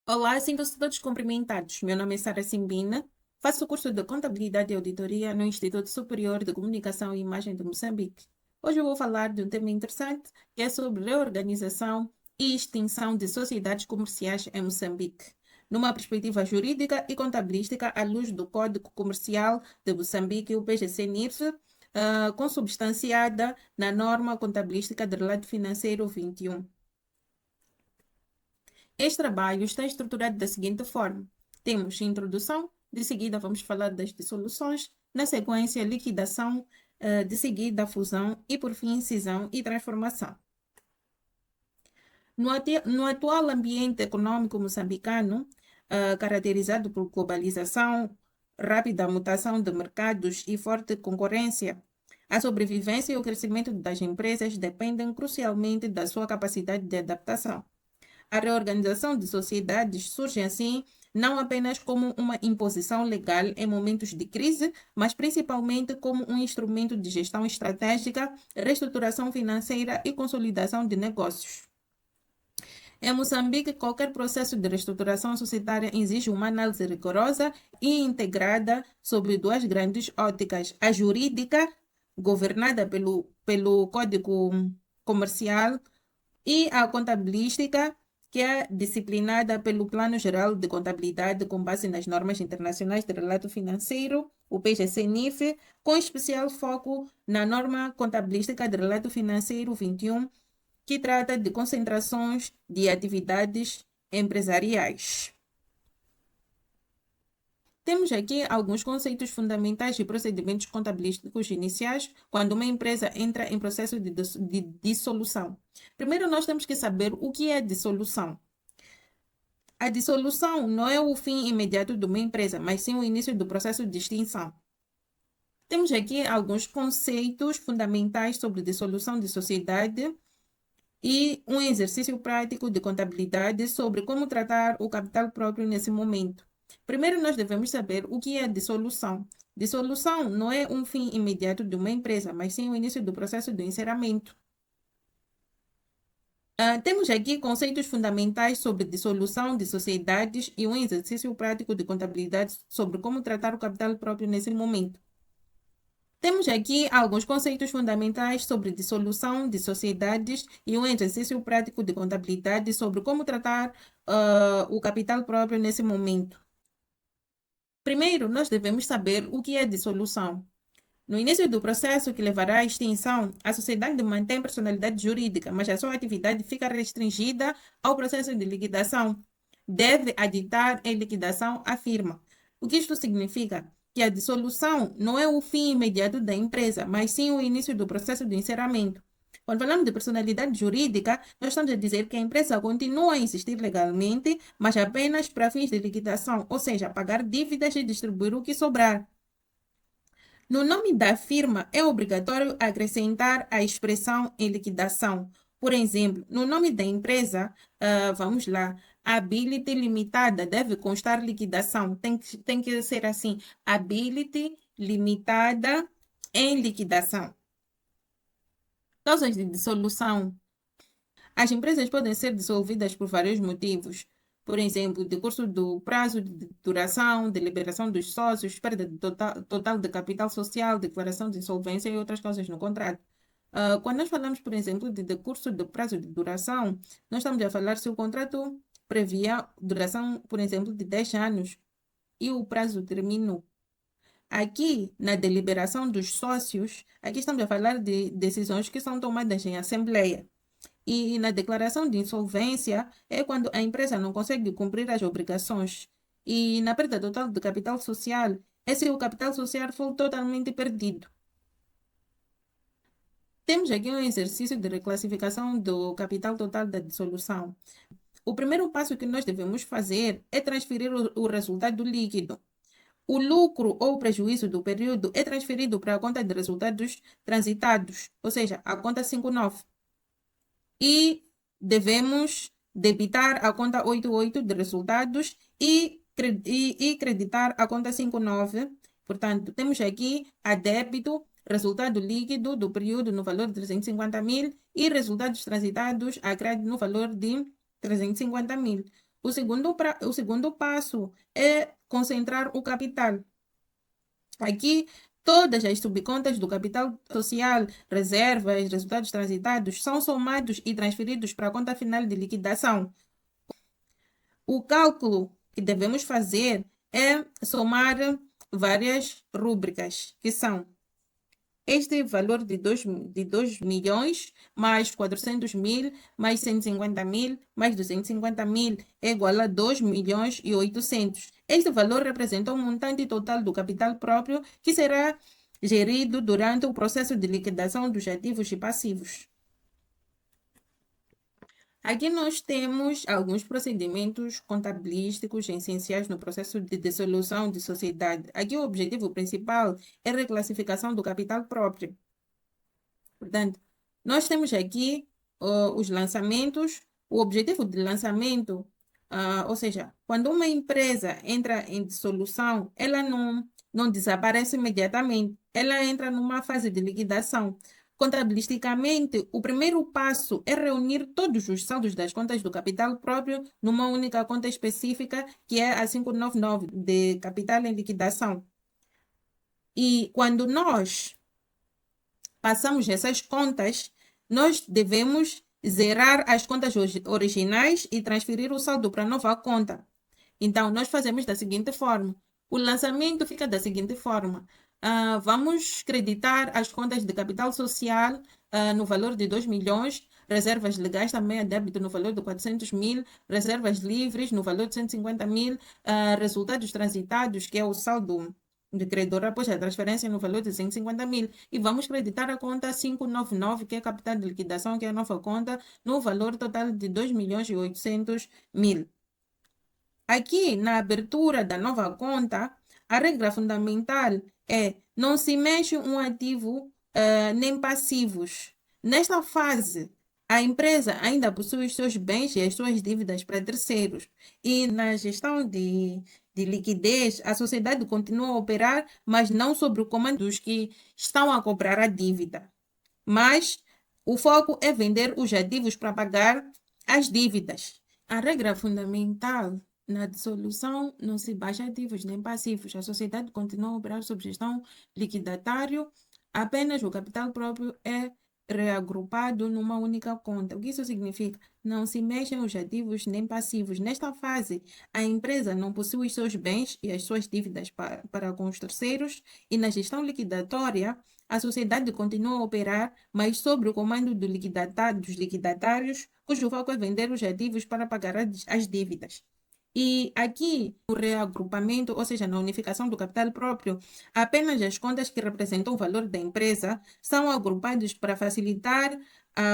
Olá, sintam-se todos cumprimentados. Meu nome é Sara Simbina, faço o curso de Contabilidade e Auditoria no Instituto Superior de Comunicação e Imagem de Moçambique. Hoje eu vou falar de um tema interessante, que é sobre reorganização e extinção de sociedades comerciais em Moçambique, numa perspectiva jurídica e contabilística à luz do Código Comercial de Moçambique, o PGC-NIF, consubstanciada na norma contabilística de relato financeiro 21. Este trabalho está estruturado da seguinte forma: temos introdução, de seguida vamos falar das dissoluções, na sequência, liquidação, de seguida, fusão e, por fim, cisão e transformação. No atual ambiente econômico moçambicano, caracterizado por globalização, rápida mutação de mercados e forte concorrência, a sobrevivência e o crescimento das empresas dependem crucialmente da sua capacidade de adaptação. A reorganização de sociedades surge assim não apenas como uma imposição legal em momentos de crise, mas principalmente como um instrumento de gestão estratégica, reestruturação financeira e consolidação de negócios. Em Moçambique, qualquer processo de reestruturação societária exige uma análise rigorosa e integrada sobre duas grandes óticas: a jurídica, governada pelo Código Comercial, e a contabilística, que é disciplinada pelo Plano Geral de Contabilidade com base nas normas internacionais de relato financeiro, o PGC-NIF, com especial foco na norma contabilística de relato financeiro 21, que trata de concentrações de atividades empresariais. Temos aqui alguns conceitos fundamentais e procedimentos contabilísticos iniciais quando uma empresa entra em processo de dissolução. Primeiro, nós temos que saber o que é dissolução. A dissolução não é o fim imediato de uma empresa, mas sim o início do processo de extinção. Temos aqui alguns conceitos fundamentais sobre dissolução de sociedade e um exercício prático de contabilidade sobre como tratar o capital próprio nesse momento. Primeiro, nós devemos saber o que é dissolução. Dissolução não é um fim imediato de uma empresa, mas sim o início do processo de encerramento. Temos aqui conceitos fundamentais sobre dissolução de sociedades e um exercício prático de contabilidade sobre como tratar o capital próprio nesse momento. Temos aqui alguns conceitos fundamentais sobre dissolução de sociedades e um exercício prático de contabilidade sobre como tratar o capital próprio nesse momento. Primeiro, nós devemos saber o que é dissolução. No início do processo que levará à extinção, a sociedade mantém personalidade jurídica, mas a sua atividade fica restringida ao processo de liquidação. Deve aditar em liquidação a firma. O que isto significa? Que a dissolução não é o fim imediato da empresa, mas sim o início do processo de encerramento. Quando falamos de personalidade jurídica, nós estamos a dizer que a empresa continua a existir legalmente, mas apenas para fins de liquidação, ou seja, pagar dívidas e distribuir o que sobrar. No nome da firma, é obrigatório acrescentar a expressão em liquidação. Por exemplo, no nome da empresa, vamos lá, Ability Limitada deve constar liquidação. Tem que ser assim, Ability Limitada em liquidação. Causas de dissolução. As empresas podem ser dissolvidas por vários motivos. Por exemplo, decurso do prazo de duração, deliberação dos sócios, perda total de capital social, declaração de insolvência e outras causas no contrato. Quando nós falamos, por exemplo, de decurso do prazo de duração, nós estamos a falar se o contrato previa duração, por exemplo, de 10 anos e o prazo terminou. Aqui, na deliberação dos sócios, aqui estamos a falar de decisões que são tomadas em assembleia. E na declaração de insolvência é quando a empresa não consegue cumprir as obrigações. E na perda total de capital social, é se o capital social for totalmente perdido. Temos aqui um exercício de reclassificação do capital total da dissolução. O primeiro passo que nós devemos fazer é transferir o resultado líquido. O lucro ou prejuízo do período é transferido para a conta de resultados transitados, ou seja, a conta 59. E devemos debitar a conta 88 de resultados e creditar a conta 59. Portanto, temos aqui a débito, resultado líquido do período no valor de 350 mil e resultados transitados a crédito no valor de 350 mil. O segundo passo é concentrar o capital. Aqui, todas as subcontas do capital social, reservas, resultados transitados, são somados e transferidos para a conta final de liquidação. O cálculo que devemos fazer é somar várias rúbricas, que são este valor de 2 milhões, mais 400 mil, mais 150 mil, mais 250 mil, é igual a 2 milhões e 800. Este valor representa o montante total do capital próprio que será gerido durante o processo de liquidação dos ativos e passivos. Aqui nós temos alguns procedimentos contabilísticos essenciais no processo de dissolução de sociedade. Aqui o objetivo principal é a reclassificação do capital próprio. Portanto, nós temos aqui os lançamentos. O objetivo de lançamento, ou seja, quando uma empresa entra em dissolução, ela não desaparece imediatamente, ela entra numa fase de liquidação. Contabilisticamente, o primeiro passo é reunir todos os saldos das contas do capital próprio numa única conta específica, que é a 599 de capital em liquidação. E quando nós passamos essas contas, nós devemos zerar as contas originais e transferir o saldo para a nova conta. Então, nós fazemos da seguinte forma: o lançamento fica da seguinte forma. Vamos creditar as contas de capital social no valor de 2 milhões, reservas legais também a débito no valor de 400 mil, reservas livres no valor de 150 mil, resultados transitados, que é o saldo de credor após a transferência no valor de 150 mil. E vamos creditar a conta 599, que é a capital de liquidação, que é a nova conta, no valor total de 2 milhões e 800 mil. Aqui, na abertura da nova conta, a regra fundamental é não se mexe um ativo nem passivos. Nesta fase, a empresa ainda possui os seus bens e as suas dívidas para terceiros. E na gestão de liquidez, a sociedade continua a operar, mas não sob o comando dos que estão a cobrar a dívida. Mas o foco é vender os ativos para pagar as dívidas. A regra fundamental na dissolução não se baixa ativos nem passivos. A sociedade continua a operar sob gestão liquidatário, apenas o capital próprio é reagrupado numa única conta. O que isso significa? Não se mexem os ativos nem passivos. Nesta fase, a empresa não possui os seus bens e as suas dívidas para com os terceiros, e na gestão liquidatória, a sociedade continua a operar, mas sob o comando dos liquidatários, cujo foco é vender os ativos para pagar as dívidas. E aqui, o reagrupamento, ou seja, na unificação do capital próprio, apenas as contas que representam o valor da empresa são agrupadas para facilitar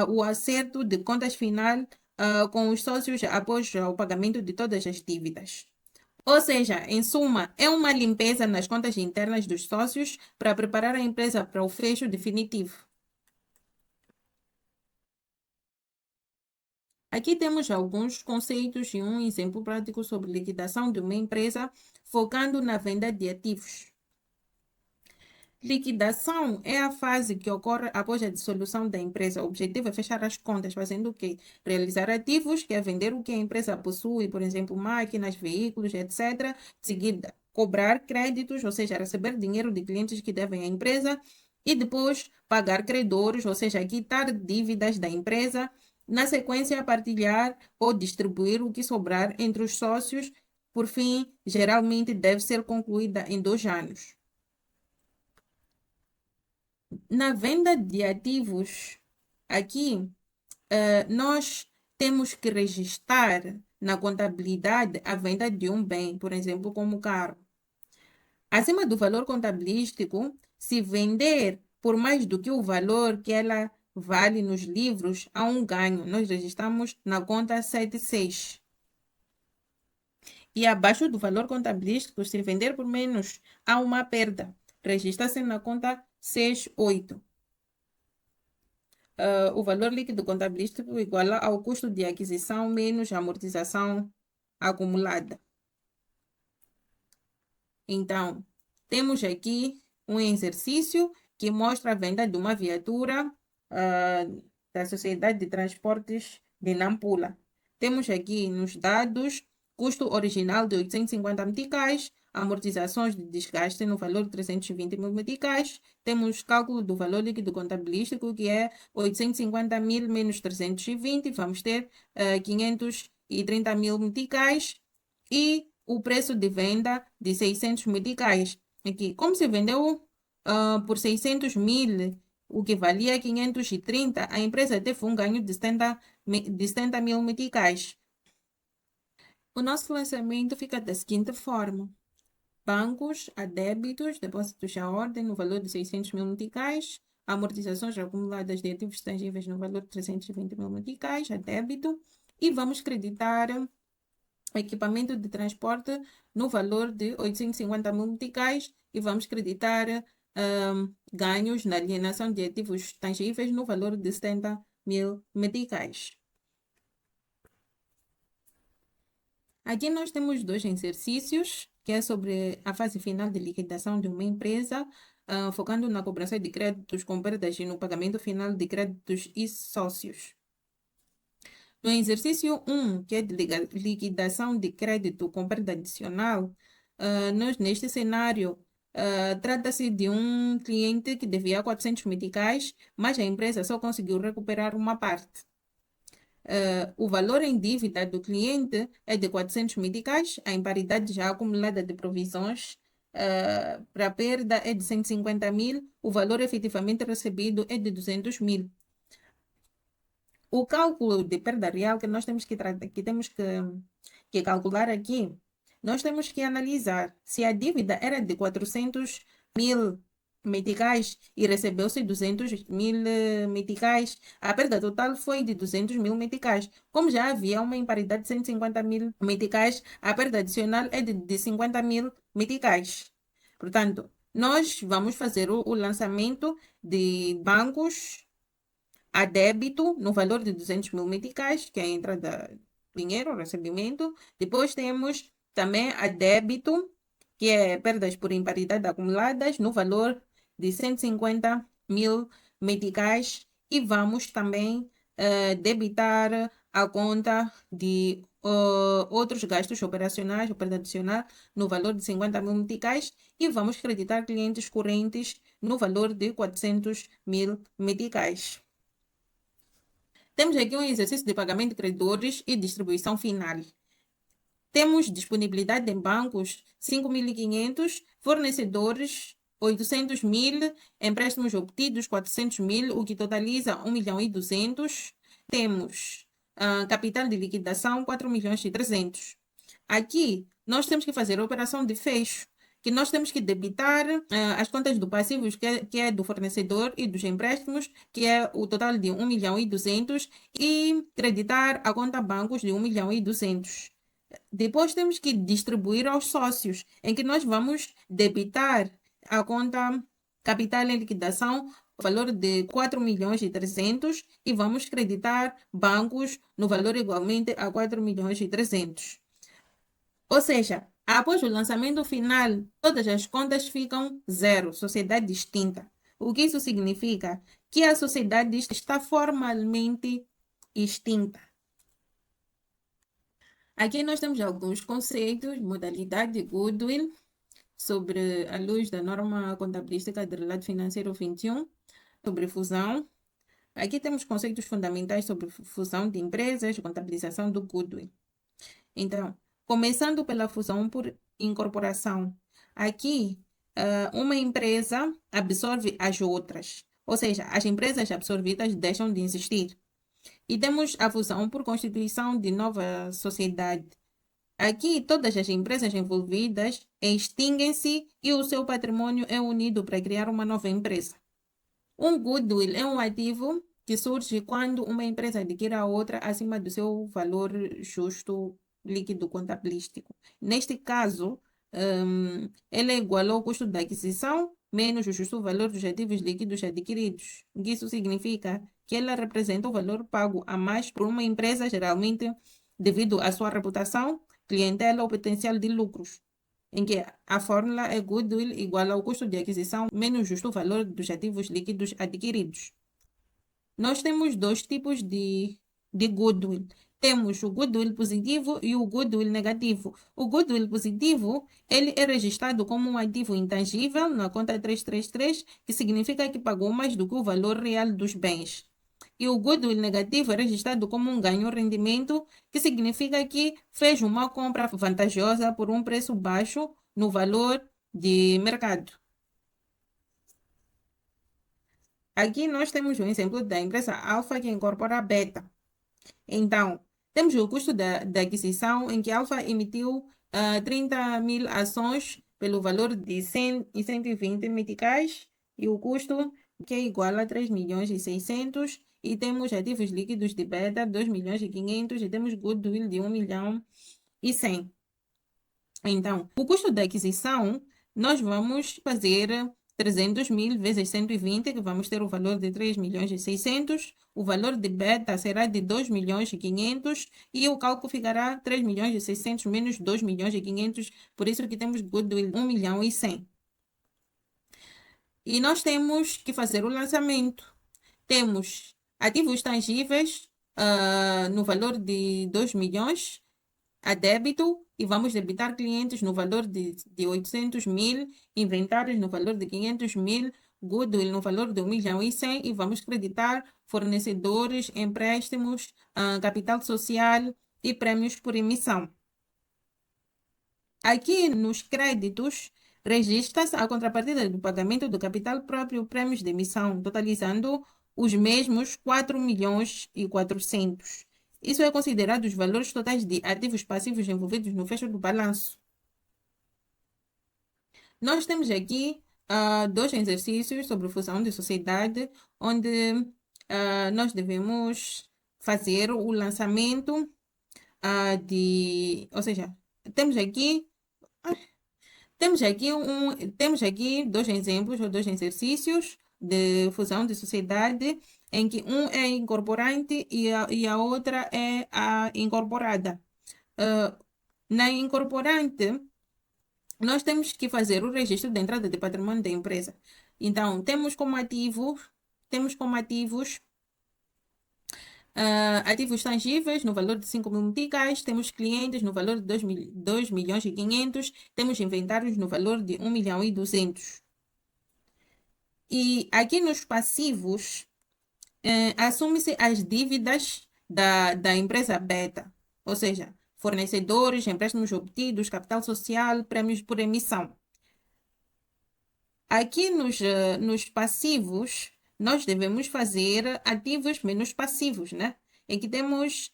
o acerto de contas final com os sócios após o pagamento de todas as dívidas. Ou seja, em suma, é uma limpeza nas contas internas dos sócios para preparar a empresa para o fecho definitivo. Aqui temos alguns conceitos e um exemplo prático sobre liquidação de uma empresa, focando na venda de ativos. Liquidação é a fase que ocorre após a dissolução da empresa. O objetivo é fechar as contas, fazendo o quê? Realizar ativos, que é vender o que a empresa possui, por exemplo, máquinas, veículos, etc. De seguida, cobrar créditos, ou seja, receber dinheiro de clientes que devem à empresa. E depois, pagar credores, ou seja, quitar dívidas da empresa. Na sequência, partilhar ou distribuir o que sobrar entre os sócios. Por fim, geralmente deve ser concluída em 2 anos. Na venda de ativos, aqui nós temos que registrar na contabilidade a venda de um bem, por exemplo, como carro. Acima do valor contabilístico, se vender por mais do que o valor que ela vale nos livros, há um ganho. Nós registramos na conta 76. E abaixo do valor contabilístico, se vender por menos, há uma perda. Registra-se na conta 68. O valor líquido contabilístico igual ao custo de aquisição menos amortização acumulada. Então, temos aqui um exercício que mostra a venda de uma viatura da Sociedade de Transportes de Nampula. Temos aqui nos dados custo original de 850 meticais, amortizações de desgaste no valor de 320 mil meticais, temos cálculo do valor líquido contabilístico, que é 850 mil menos 320, vamos ter 530 mil meticais, e o preço de venda de 600 meticais. Aqui, como se vendeu por 600 mil, o que valia 530, a empresa teve um ganho de 70 mil meticais. O nosso lançamento fica da seguinte forma: bancos a débitos, depósitos à ordem no valor de 600 mil meticais, amortizações acumuladas de ativos tangíveis no valor de 320 mil meticais a débito, e vamos creditar equipamento de transporte no valor de 850 mil meticais, e vamos creditar ganhos na alienação de ativos tangíveis no valor de 70 mil meticais. Aqui nós temos dois exercícios, que é sobre a fase final de liquidação de uma empresa, focando na cobrança de créditos com perdas e no pagamento final de créditos e sócios. No exercício 1, que é de liquidação de crédito com perda adicional, nós neste cenário, trata-se de um cliente que devia 400 meticais, mas a empresa só conseguiu recuperar uma parte. O valor em dívida do cliente é de 400 meticais, a imparidade já acumulada de provisões para a perda é de 150 mil, o valor efetivamente recebido é de 200 mil. O cálculo de perda real que nós temos que calcular aqui, nós temos que analisar se a dívida era de 400 mil meticais e recebeu-se 200 mil meticais, a perda total foi de 200 mil meticais. Como já havia uma imparidade de 150 mil meticais, a perda adicional é de 50 mil meticais. Portanto, nós vamos fazer o lançamento de bancos a débito no valor de 200 mil meticais, que é a entrada dinheiro, recebimento. Depois temos também a débito, que é perdas por imparidade acumuladas, no valor de 150 mil meticais. E vamos também debitar a conta de outros gastos operacionais, ou perda adicional, no valor de 50 mil meticais. E vamos creditar clientes correntes no valor de 400 mil meticais. Temos aqui um exercício de pagamento de credores e distribuição final. Temos disponibilidade em bancos 5.500, fornecedores 800 mil, empréstimos obtidos 400 mil, o que totaliza 1.200.000. Temos capital de liquidação 4.300.000. Aqui nós temos que fazer a operação de fecho, que nós temos que debitar as contas do passivos, que é do fornecedor, e dos empréstimos, que é o total de 1.200.000, e creditar a conta bancos de 1.200.000. Depois temos que distribuir aos sócios, em que nós vamos debitar a conta capital em liquidação, valor de 4.300.000, e vamos creditar bancos no valor igualmente a 4.300.000. Ou seja, após o lançamento final, todas as contas ficam zero, sociedade extinta. O que isso significa? Que a sociedade está formalmente extinta. Aqui nós temos alguns conceitos, modalidade de goodwill, sobre a luz da norma contabilística de relato financeiro 21, sobre fusão. Aqui temos conceitos fundamentais sobre fusão de empresas, contabilização do goodwill. Então, começando pela fusão por incorporação. Aqui, uma empresa absorve as outras, ou seja, as empresas absorvidas deixam de existir. E temos a fusão por constituição de nova sociedade. Aqui, todas as empresas envolvidas extinguem-se e o seu patrimônio é unido para criar uma nova empresa. Um goodwill é um ativo que surge quando uma empresa adquire a outra acima do seu valor justo líquido contabilístico. Neste caso, ele é igual ao custo da aquisição menos o justo valor dos ativos líquidos adquiridos. Isso significa que ela representa o valor pago a mais por uma empresa, geralmente devido à sua reputação, clientela ou potencial de lucros, em que a fórmula é goodwill igual ao custo de aquisição menos o justo valor dos ativos líquidos adquiridos. Nós temos dois tipos de goodwill, temos o goodwill positivo e o goodwill negativo. O goodwill positivo, ele é registrado como um ativo intangível na conta 333, que significa que pagou mais do que o valor real dos bens. E o goodwill negativo é registrado como um ganho rendimento, que significa que fez uma compra vantajosa por um preço baixo no valor de mercado. Aqui nós temos um exemplo da empresa Alfa que incorpora a Beta. Então, temos o custo da aquisição, em que a Alfa emitiu 30 mil ações pelo valor de 100 e 120 meticais, e o custo que é igual a 3 milhões e 600, e temos ativos líquidos de Beta, 2 milhões e 500, e temos goodwill de 1 milhão e 100. Então, o custo da aquisição, nós vamos fazer 300 mil vezes 120, que vamos ter o valor de 3 milhões e 600. O valor de beta será de 2 milhões e 500 e o cálculo ficará 3 milhões e 600 menos 2 milhões e 500, por isso que temos goodwill 1 milhão e 100. E nós temos que fazer o lançamento. Temos ativos tangíveis no valor de 2 milhões a débito e vamos debitar clientes no valor de 800 mil, inventários no valor de 500 mil, goodwill no valor de 1 milhão e 100 e vamos creditar fornecedores, empréstimos, capital social e prêmios por emissão. Aqui nos créditos, registra-se a contrapartida do pagamento do capital próprio, prêmios de emissão, totalizando os mesmos 4 milhões e 400. Isso é considerado os valores totais de ativos passivos envolvidos no fecho do balanço. Nós temos aqui dois exercícios sobre fusão de sociedade, onde nós devemos fazer o lançamento ou seja, temos aqui temos aqui dois exemplos ou dois exercícios de fusão de sociedade, em que um é incorporante e a outra é a incorporada. Na incorporante, nós temos que fazer o registro de entrada de patrimônio da empresa. Então, temos como ativos ativos tangíveis no valor de 5 mil meticais, temos clientes no valor de 2 milhões e 500, temos inventários no valor de 1 milhão e 200. E aqui nos passivos, assume-se as dívidas da empresa beta, ou seja, fornecedores, empréstimos obtidos, capital social, prêmios por emissão. Aqui nos passivos, nós devemos fazer ativos menos passivos, né? Em que temos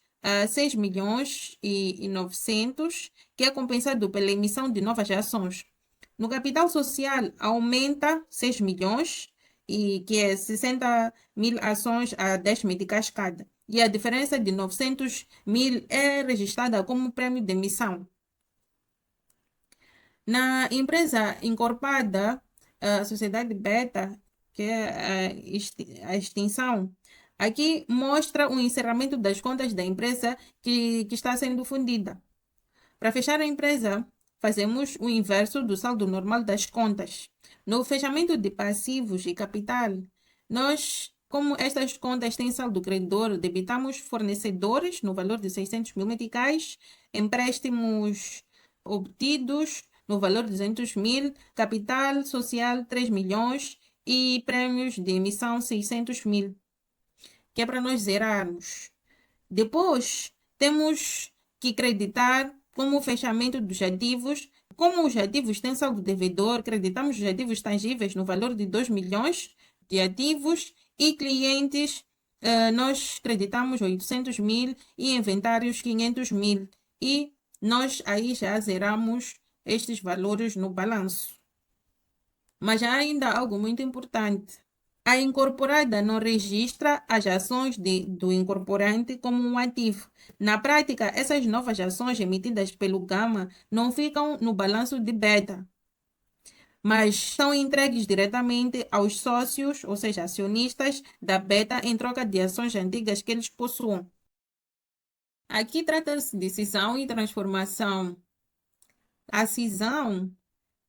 6 milhões e 900, que é compensado pela emissão de novas ações. No capital social, aumenta 6 milhões, e que é 60 mil ações a 10 meticais cada. E a diferença de 900 mil é registrada como prêmio de emissão. Na empresa incorporada, a sociedade beta, que é a extinção, aqui mostra o encerramento das contas da empresa que está sendo fundida. Para fechar a empresa, fazemos o inverso do saldo normal das contas. No fechamento de passivos e capital, nós, como estas contas têm saldo credor, debitamos fornecedores no valor de 600 mil meticais, empréstimos obtidos no valor de 200 mil, capital social 3 milhões e prêmios de emissão 600 mil, que é para nós zerarmos. Depois, temos que creditar como o fechamento dos ativos. Como os ativos têm saldo devedor, creditamos os ativos tangíveis no valor de 2 milhões de ativos e clientes, nós creditamos 800 mil e inventários 500 mil. E nós aí já zeramos estes valores no balanço. Mas há ainda algo muito importante. A incorporada não registra as ações do incorporante como um ativo. Na prática, essas novas ações emitidas pelo Gama não ficam no balanço de beta, mas são entregues diretamente aos sócios, ou seja, acionistas da beta, em troca de ações antigas que eles possuem. Aqui trata-se de cisão e transformação. A cisão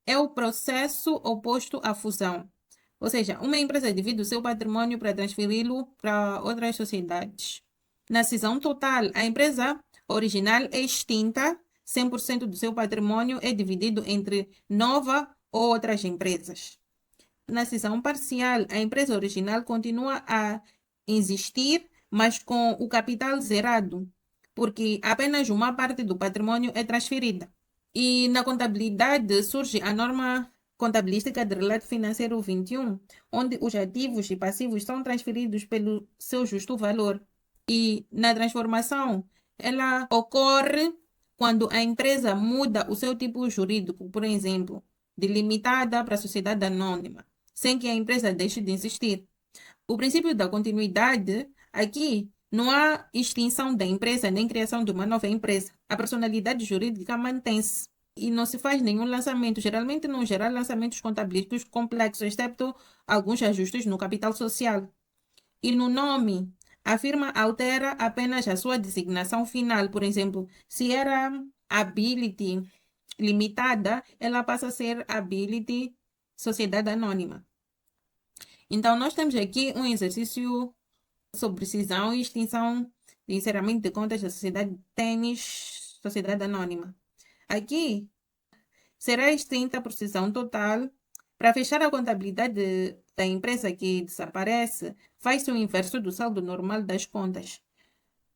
é o processo oposto à fusão. Ou seja, uma empresa divide o seu patrimônio para transferi-lo para outras sociedades. Na cisão total, a empresa original é extinta, 100% do seu patrimônio é dividido entre nova ou outras empresas. Na cisão parcial, a empresa original continua a existir, mas com o capital zerado, porque apenas uma parte do patrimônio é transferida. E na contabilidade surge a norma contabilística de relato financeiro 21, onde os ativos e passivos são transferidos pelo seu justo valor. E na transformação, ela ocorre quando a empresa muda o seu tipo jurídico, por exemplo, de limitada para sociedade anônima, sem que a empresa deixe de existir. O princípio da continuidade, aqui não há extinção da empresa nem criação de uma nova empresa. A personalidade jurídica mantém-se e não se faz nenhum lançamento. Geralmente não gera lançamentos contabilísticos complexos, exceto alguns ajustes no capital social. E no nome, a firma altera apenas a sua designação final. Por exemplo, se era Ability Limitada, ela passa a ser Ability Sociedade Anônima. Então, nós temos aqui um exercício sobre cisão e extinção de encerramento de contas da sociedade de tênis, sociedade anônima. Aqui, será extinta por cisão total. Para fechar a contabilidade da empresa que desaparece, faz-se o inverso do saldo normal das contas.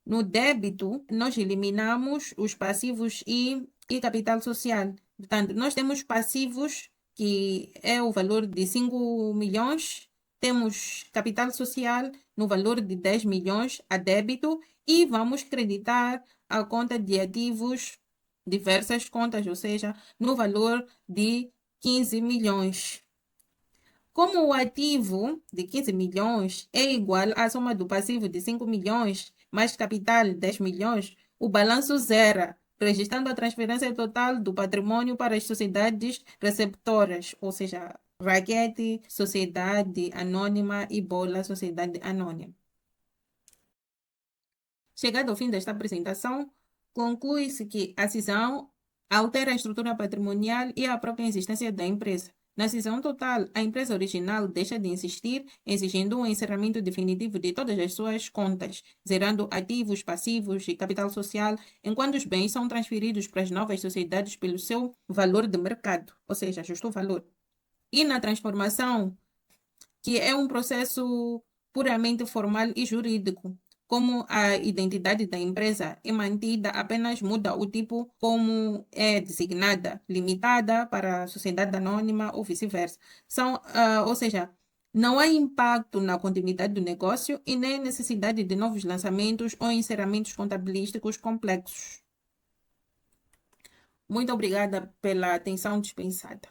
No débito, nós eliminamos os passivos e capital social. Portanto, nós temos passivos, que é o valor de 5 milhões, temos capital social no valor de 10 milhões a débito e vamos creditar a conta de ativos, diversas contas, ou seja, no valor de 15 milhões. Como o ativo de 15 milhões é igual à soma do passivo de 5 milhões mais capital 10 milhões, o balanço zera, registrando a transferência total do patrimônio para as sociedades receptoras, ou seja, Raquete, Sociedade Anônima e Bola, Sociedade Anônima. Chegado ao fim desta apresentação, conclui-se que a cisão altera a estrutura patrimonial e a própria existência da empresa. Na cisão total, a empresa original deixa de existir, exigindo um encerramento definitivo de todas as suas contas, zerando ativos, passivos e capital social, enquanto os bens são transferidos para as novas sociedades pelo seu valor de mercado, ou seja, justo valor. E na transformação, que é um processo puramente formal e jurídico. Como a identidade da empresa é mantida, apenas muda o tipo como é designada, limitada para a sociedade anônima ou vice-versa. Ou seja, não há impacto na continuidade do negócio e nem necessidade de novos lançamentos ou encerramentos contabilísticos complexos. Muito obrigada pela atenção dispensada.